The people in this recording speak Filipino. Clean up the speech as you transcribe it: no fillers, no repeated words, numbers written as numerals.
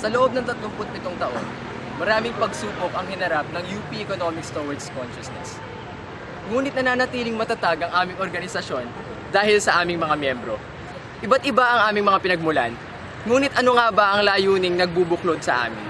Sa loob ng 37 taon, maraming pagsubok ang hinarap ng UP Economics Towards Consciousness. Ngunit nananatiling matatag ang aming organisasyon dahil sa aming mga miyembro. Iba't iba ang aming mga pinagmulan, ngunit ano nga ba ang layuning nagbubuklod sa amin?